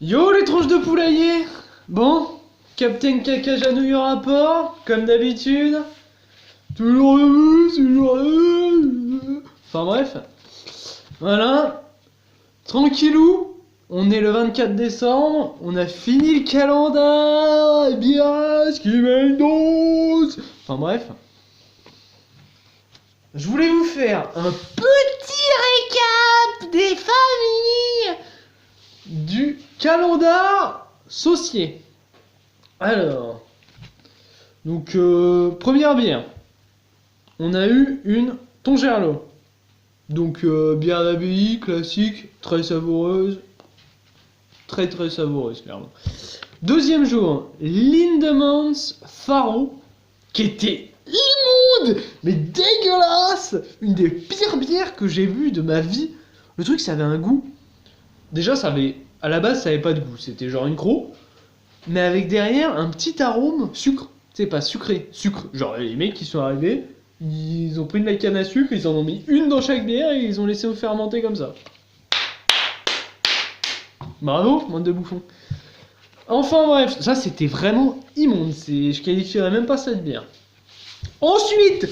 Yo les tranches de poulailler. Bon, Captain Caca Janouille en rapport, comme d'habitude. Toujours le toujours Enfin bref. Voilà. Tranquillou. On est le 24 décembre. On a fini le calendrier. Bien, ce qui Mendoz. Enfin bref. Je voulais vous faire un petit récap des familles du calendar saucier. Alors, donc première bière, on a eu une Tongerlo. Donc bière d'abbaye classique, très savoureuse, très savoureuse clairement. Deuxième jour, Lindemans Faro, qui était immonde, mais dégueulasse, une des pires bières que j'ai vues de ma vie. Le truc, ça avait un goût. Déjà, ça avait, à la base, ça avait pas de goût. C'était genre une croc, mais avec derrière un petit arôme sucre. Tu sais, pas sucré, sucre. Genre les mecs qui sont arrivés, ils ont pris de la canne à sucre, ils en ont mis une dans chaque bière et ils ont laissé fermenter comme ça. Bravo, bande de bouffons. Enfin bref, ça c'était vraiment immonde. Je qualifierais même pas cette bière. Ensuite,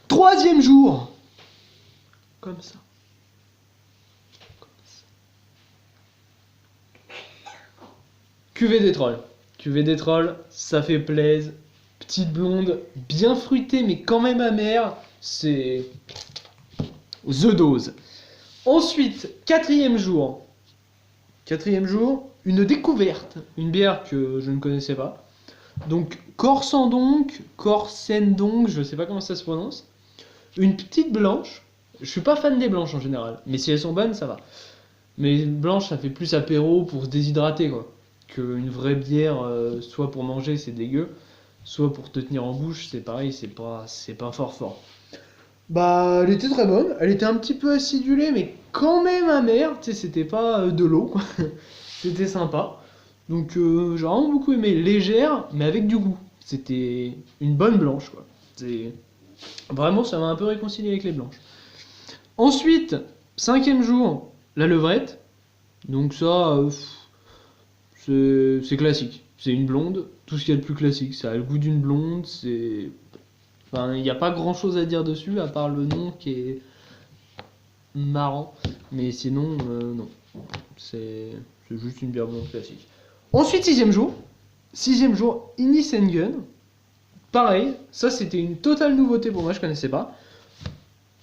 troisième jour. Comme ça. Cuvée des trolls. Cuvée des trolls, ça fait plaisir. Petite blonde, bien fruitée mais quand même amère. C'est The Dose. Ensuite, quatrième jour. Quatrième jour, une découverte. Une bière que je ne connaissais pas. Donc, Corsendonc, je sais pas comment ça se prononce. Une petite blanche. Je suis pas fan des blanches en général, mais si elles sont bonnes, ça va. Mais une blanche, ça fait plus apéro pour se déshydrater, quoi. Qu'une vraie bière, soit pour manger, c'est dégueu, soit pour te tenir en bouche, c'est pareil, c'est pas fort. Bah, elle était très bonne, elle était un petit peu acidulée, mais quand même amère, tu sais, c'était pas de l'eau, quoi. C'était sympa. Donc, j'ai vraiment beaucoup aimé. Légère, mais avec du goût. C'était une bonne blanche, quoi. Vraiment, ça m'a un peu réconcilié avec les blanches. Ensuite, cinquième jour, la levrette. Donc ça, c'est classique. C'est une blonde, tout ce qu'il y a de plus classique. Ça a le goût d'une blonde, c'est... Enfin, il n'y a pas grand chose à dire dessus, à part le nom qui est marrant. Mais sinon, non. C'est juste une bière blonde classique. Ensuite, sixième jour. Sixième jour, Inisengen. Pareil, ça c'était une totale nouveauté pour moi, je connaissais pas.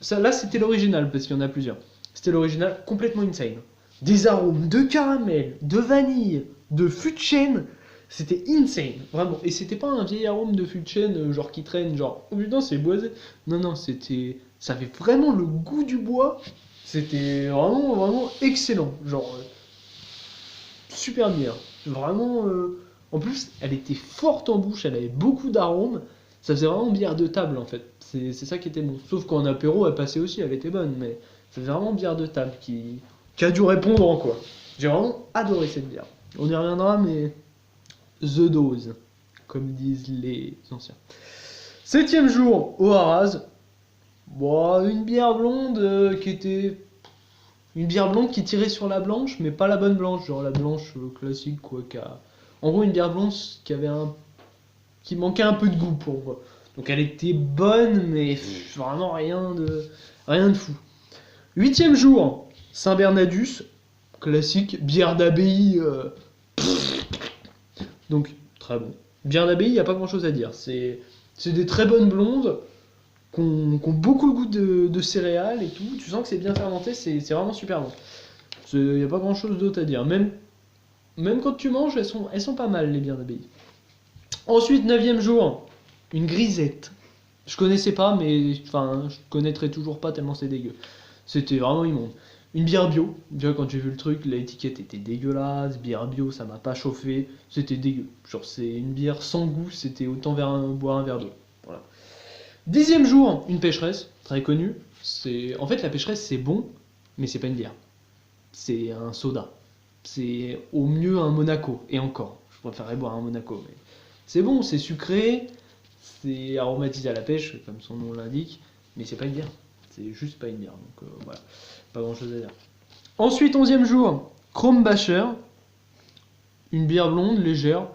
Ça, là, c'était l'original, parce qu'il y en a plusieurs. C'était l'original complètement insane. Des arômes de caramel, de vanille, de fût de chêne. C'était insane, vraiment. Et c'était pas un vieil arôme de fût de chêne, genre qui traîne, genre, oh putain, c'est boisé. Non, c'était. Ça avait vraiment le goût du bois. C'était vraiment excellent. Genre, super bien. Vraiment. En plus, elle était forte en bouche, elle avait beaucoup d'arômes. Ça faisait vraiment bière de table en fait. C'est ça qui était bon. Sauf qu'en apéro, elle passait aussi, elle était bonne. Mais ça faisait vraiment bière de table qui a dû répondre en quoi. J'ai vraiment adoré cette bière. On y reviendra, mais The Dose, comme disent les anciens. Septième jour, au Haraz. Bon, une bière blonde qui était. Une bière blonde qui tirait sur la blanche, mais pas la bonne blanche, genre la blanche classique quoi. En gros, une bière blanche qui manquait un peu de goût pour moi. Donc elle était bonne, mais vraiment rien de fou. Huitième jour, Saint-Bernardus, classique, bière d'abbaye. Donc très bon. Bière d'abbaye, il n'y a pas grand chose à dire. C'est des très bonnes blondes qui ont beaucoup le goût de céréales et tout. Tu sens que c'est bien fermenté, c'est vraiment super bon. Il n'y a pas grand chose d'autre à dire. Même quand tu manges, elles sont pas mal les bières d'abbaye. Ensuite, neuvième jour, une grisette. Je connaissais pas, mais enfin, je connaîtrais toujours pas tellement c'est dégueu. C'était vraiment immonde. Une bière bio. Déjà, quand j'ai vu le truc, l'étiquette était dégueulasse. Bière bio, ça m'a pas chauffé. C'était dégueu. Genre, c'est une bière sans goût. C'était autant boire un verre d'eau. Voilà. Dixième jour, une pêcheresse, très connue. En fait, la pêcheresse, c'est bon, mais c'est pas une bière. C'est un soda. C'est au mieux un Monaco. Et encore, je préférerais boire un Monaco. Mais c'est bon, c'est sucré, c'est aromatisé à la pêche, comme son nom l'indique, mais c'est pas une bière. C'est juste pas une bière. Donc voilà, pas grand chose à dire. Ensuite, onzième jour, Krombacher. Une bière blonde, légère.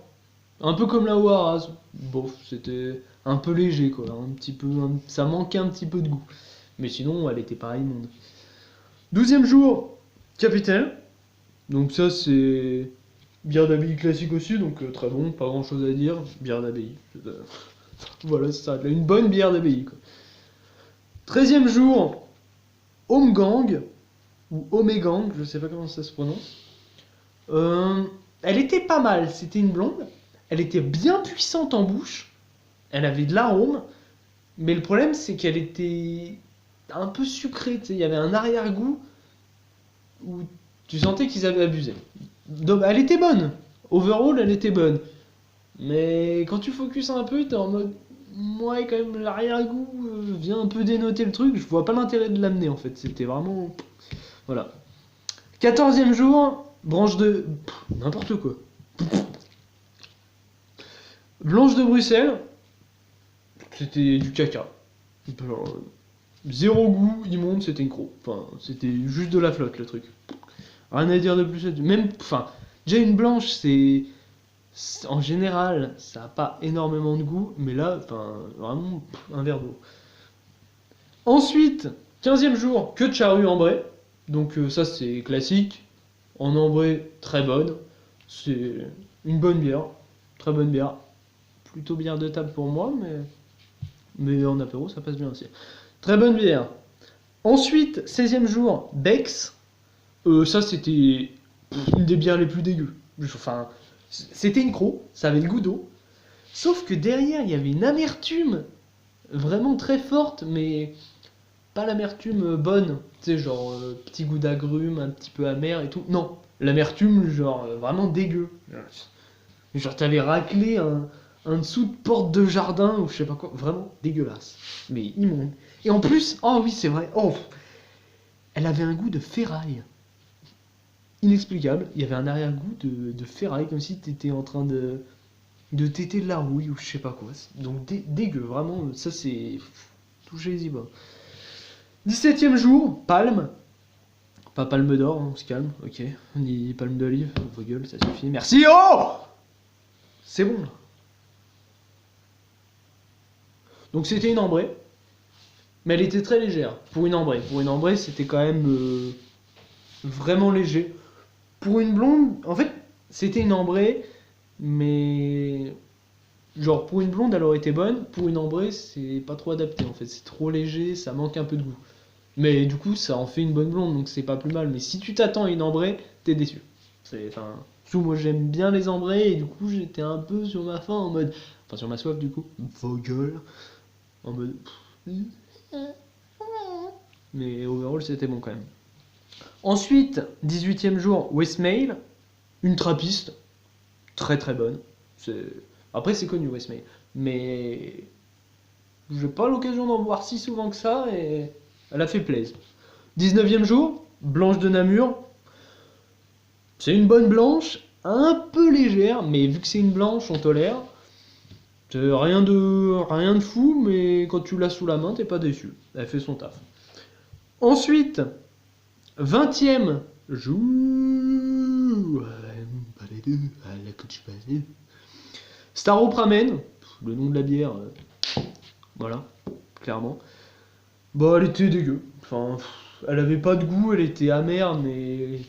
Un peu comme la Oaraz. Bon, c'était un peu léger, quoi. Un petit peu, ça manquait un petit peu de goût. Mais sinon, elle était pareille, monde. 12e jour, Capitaine. Donc ça, c'est bière d'abbaye classique aussi, donc très bon, pas grand chose à dire. Bière d'abbaye. Voilà, c'est ça. Une bonne bière d'abbaye, quoi. 13e jour, Homegang, ou Omegang, je sais pas comment ça se prononce. Elle était pas mal, c'était une blonde. Elle était bien puissante en bouche. Elle avait de l'arôme. Mais le problème, c'est qu'elle était un peu sucrée. Il y avait un arrière-goût où tu sentais qu'ils avaient abusé. Donc, elle était bonne. Overall, elle était bonne. Mais quand tu focuses un peu, t'es en mode. Moi, quand même, l'arrière-goût vient un peu dénoter le truc. Je vois pas l'intérêt de l'amener en fait. C'était vraiment. Voilà. 14e jour, branche de. N'importe quoi. Blanche de Bruxelles, c'était du caca. Genre, zéro goût, immonde, c'était une croc. Enfin, c'était juste de la flotte le truc. Rien à dire de plus. Même, enfin, déjà une blanche, en général, ça a pas énormément de goût, mais là, enfin, vraiment un verre d'eau. Ensuite, 15e jour, queue de charrue ambrée. Donc ça c'est classique. En ambrée, très bonne. C'est une bonne bière. Très bonne bière. Plutôt bière de table pour moi, mais en apéro ça passe bien aussi. Très bonne bière. Ensuite, 16e jour, Bex. Ça c'était une des bières les plus dégueu. Enfin, c'était une croc, ça avait le goût d'eau. Sauf que derrière, il y avait une amertume vraiment très forte, mais pas l'amertume bonne. Tu sais, genre petit goût d'agrumes, un petit peu amer et tout. Non, l'amertume, genre vraiment dégueu. Genre, t'avais raclé un dessous de porte de jardin ou je sais pas quoi. Vraiment dégueulasse. Mais immonde. Et en plus, oh oui, c'est vrai. Oh, elle avait un goût de ferraille. Inexplicable. Il y avait un arrière-goût de ferraille, comme si t'étais en train de téter de la rouille ou je sais pas quoi. Donc dégueu, vraiment. Ça, c'est. Touchez-y pas. 17e jour, palme. Pas palme d'or, on se calme, ok. Ni palme d'olive, vos gueules, ça suffit. Merci, oh. C'est bon. Donc c'était une ambrée. Mais elle était très légère pour une ambrée. Pour une ambrée, c'était quand même vraiment léger. Pour une blonde, en fait, c'était une ambrée, mais genre pour une blonde, elle aurait été bonne. Pour une ambrée, c'est pas trop adapté en fait. C'est trop léger, ça manque un peu de goût. Mais du coup, ça en fait une bonne blonde, donc c'est pas plus mal. Mais si tu t'attends à une ambrée, t'es déçu. Enfin, surtout moi j'aime bien les ambrées et du coup j'étais un peu sur ma faim en mode, enfin sur ma soif du coup, vos gueules, en mode. Mais overall c'était bon quand même. Ensuite, 18e jour, Westmail, une trappiste, très très bonne. Après c'est connu Westmail, mais j'ai pas l'occasion d'en boire si souvent que ça et elle a fait plaisir. 19e jour, Blanche de Namur, c'est une bonne blanche, un peu légère, mais vu que c'est une blanche, on tolère. C'est rien de fou, mais quand tu l'as sous la main, t'es pas déçu. Elle fait son taf. Ensuite, 20e jour. Staropramen, le nom de la bière, voilà, clairement. Bah, elle était dégueu. Enfin, elle avait pas de goût, elle était amère, mais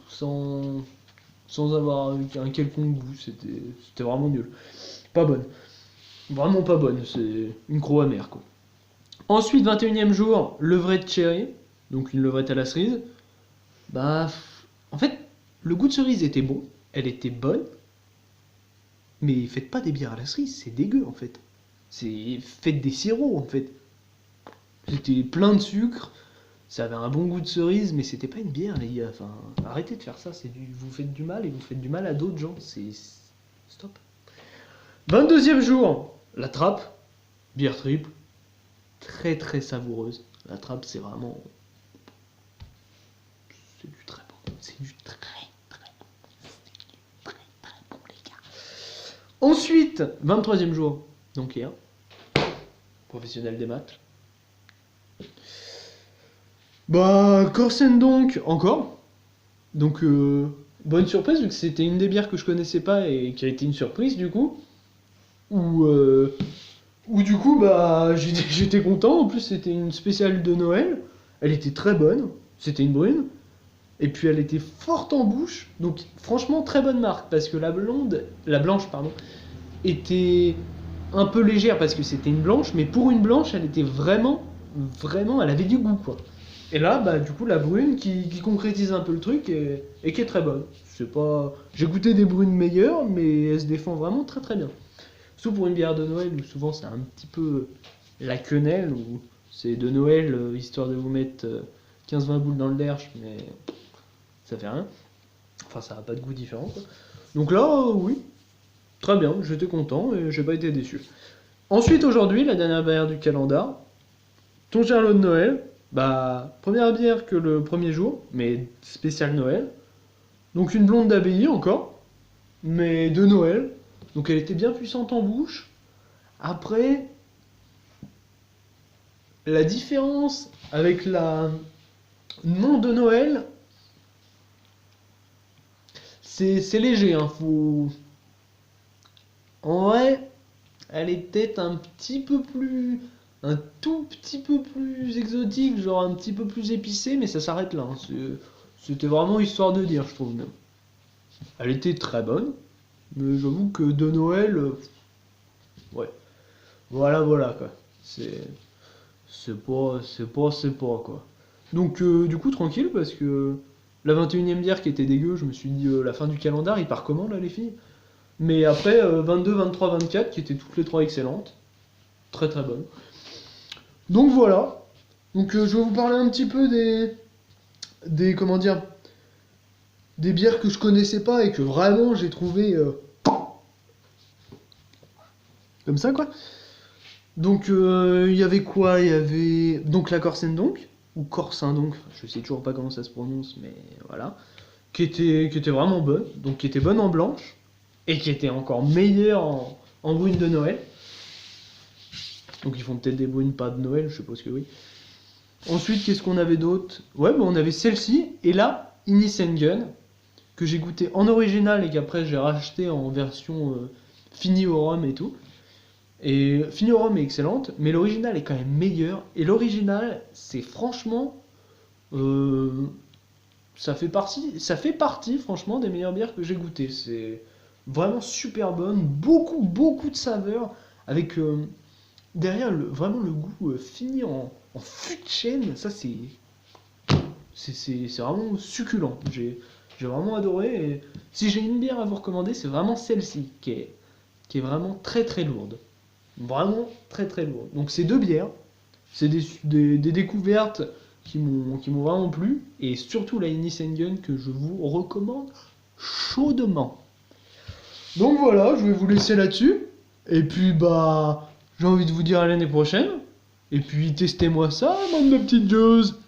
sans avoir un quelconque goût. C'était vraiment nul. Pas bonne. Vraiment pas bonne. C'est une croix amère, quoi. Ensuite, 21e jour, levrette cherry. Donc une levrette à la cerise. Bah, en fait, le goût de cerise était bon. Elle était bonne. Mais faites pas des bières à la cerise, c'est dégueu en fait. Faites des sirops en fait. C'était plein de sucre. Ça avait un bon goût de cerise, mais c'était pas une bière, les gars. Enfin, arrêtez de faire ça. Vous faites du mal et vous faites du mal à d'autres gens. Stop. 22e jour, la trappe. Bière triple. Très très savoureuse. La trappe, c'est vraiment. C'est du très bon. C'est du très bon, les gars. Ensuite, 23e jour. Donc hier. Professionnel des maths. Bah, Corsen donc, encore. Donc, bonne surprise vu que c'était une des bières que je connaissais pas et qui a été une surprise du coup. Où, où du coup bah j'étais content. En plus c'était une spéciale de Noël. Elle était très bonne. C'était une brune. Et puis elle était forte en bouche. Donc franchement très bonne marque parce que la blanche pardon, était un peu légère parce que c'était une blanche, mais pour une blanche elle était vraiment, elle avait du goût quoi. Et là, bah, du coup, la brune qui concrétise un peu le truc et qui est très bonne. C'est pas... J'ai goûté des brunes meilleures, mais elle se défend vraiment très très bien. Surtout pour une bière de Noël où souvent c'est un petit peu la quenelle, où c'est de Noël histoire de vous mettre 15-20 boules dans le derche, mais ça fait rien. Enfin, ça n'a pas de goût différent quoi. Donc là, oui, très bien, j'étais content et j'ai pas été déçu. Ensuite, aujourd'hui, la dernière bière du calendrier, ton Gerlot de Noël, bah, première bière que le premier jour, mais spécial Noël. Donc une blonde d'abbaye encore, mais de Noël. Donc elle était bien puissante en bouche. Après, la différence avec la non de Noël, c'est léger. Hein, faut... En vrai, elle est peut-être un petit peu plus... Un tout petit peu plus exotique, genre un petit peu plus épicé, mais ça s'arrête là. Hein. C'était vraiment histoire de dire, je trouve même. Elle était très bonne, mais j'avoue que de Noël, ouais. Voilà quoi. C'est c'est pas quoi. Donc du coup tranquille parce que la 21e bière qui était dégueu, je me suis dit la fin du calendrier, il part comment là les filles? Mais après 22, 23, 24 qui étaient toutes les trois excellentes, très très bonnes. Donc voilà. Donc je vais vous parler un petit peu des comment dire des bières que je connaissais pas et que vraiment j'ai trouvé comme ça quoi. Donc il y avait quoi? Il y avait donc la Corsendonk ou Corsindonk, je sais toujours pas comment ça se prononce, mais voilà, qui était vraiment bonne, donc qui était bonne en blanche et qui était encore meilleure en brune de Noël. Donc ils font peut-être des brunes pas de Noël, je suppose que oui. Ensuite, qu'est-ce qu'on avait d'autre? Ouais, bah, on avait celle-ci et là, Gun que j'ai goûté en original et qu'après j'ai racheté en version finie au rhum et tout. Et Fini au rhum est excellente, mais l'original est quand même meilleur. Et l'original, c'est franchement, euh, ça fait partie franchement des meilleures bières que j'ai goûtées. C'est vraiment super bonne, beaucoup de saveurs, avec derrière vraiment le goût fini en fût de chêne. Ça c'est vraiment succulent. J'ai vraiment adoré. Et si j'ai une bière à vous recommander, c'est vraiment celle-ci qui est vraiment très très lourde. Vraiment très très lourd. Donc c'est deux bières, c'est des découvertes qui m'ont vraiment plu, et surtout la Gun que je vous recommande chaudement. Donc voilà, je vais vous laisser là-dessus, et puis bah j'ai envie de vous dire à l'année prochaine, et puis testez-moi ça, bande de petites gueuses.